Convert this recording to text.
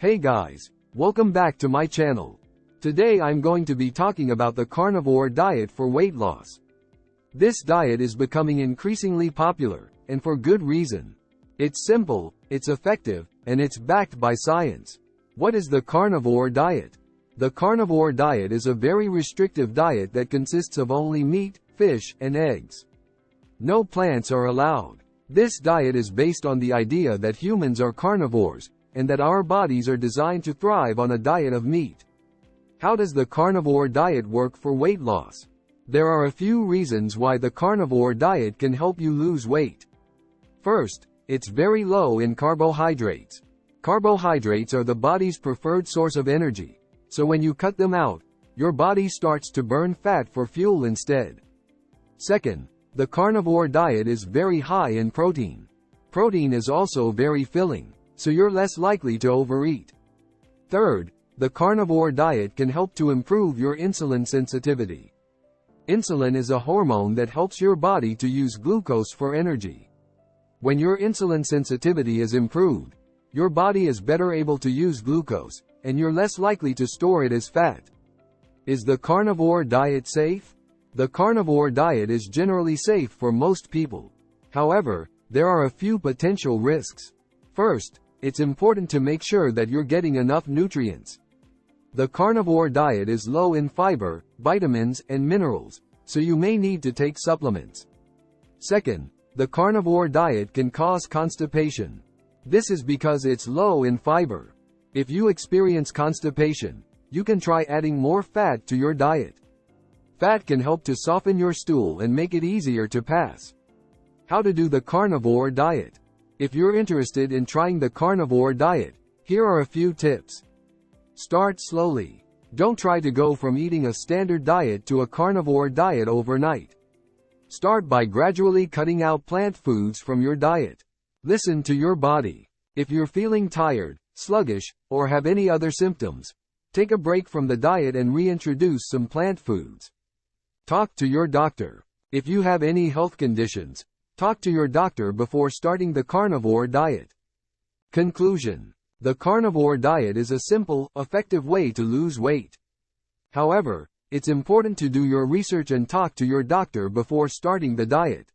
Hey guys, welcome back to my channel. Today I'm going to be talking about the carnivore diet for weight loss. This diet is becoming increasingly popular, and for good reason. It's simple, it's effective, and it's backed by science. What is the carnivore diet? The carnivore diet is a very restrictive diet that consists of only meat, fish, and eggs. No plants are allowed. This diet is based on the idea that humans are carnivores, and that our bodies are designed to thrive on a diet of meat. How does the carnivore diet work for weight loss? There are a few reasons why the carnivore diet can help you lose weight. First, it's very low in carbohydrates. Carbohydrates are the body's preferred source of energy, so when you cut them out, your body starts to burn fat for fuel instead. Second, the carnivore diet is very high in protein. Protein is also very filling, so you're less likely to overeat. Third, the carnivore diet can help to improve your insulin sensitivity. Insulin is a hormone that helps your body to use glucose for energy. When your insulin sensitivity is improved, your body is better able to use glucose, and you're less likely to store it as fat. Is the carnivore diet safe? The carnivore diet is generally safe for most people. However, there are a few potential risks. First, it's important to make sure that you're getting enough nutrients. The carnivore diet is low in fiber, vitamins, and minerals, so you may need to take supplements. Second, the carnivore diet can cause constipation. This is because it's low in fiber. If you experience constipation, you can try adding more fat to your diet. Fat can help to soften your stool and make it easier to pass. How to do the carnivore diet? If you're interested in trying the carnivore diet, here are a few tips. Start slowly. Don't try to go from eating a standard diet to a carnivore diet overnight. Start by gradually cutting out plant foods from your diet. Listen to your body. If you're feeling tired, sluggish, or have any other symptoms, take a break from the diet and reintroduce some plant foods. Talk to your doctor. If you have any health conditions, talk to your doctor before starting the carnivore diet. Conclusion. The carnivore diet is a simple, effective way to lose weight. However, it's important to do your research and talk to your doctor before starting the diet.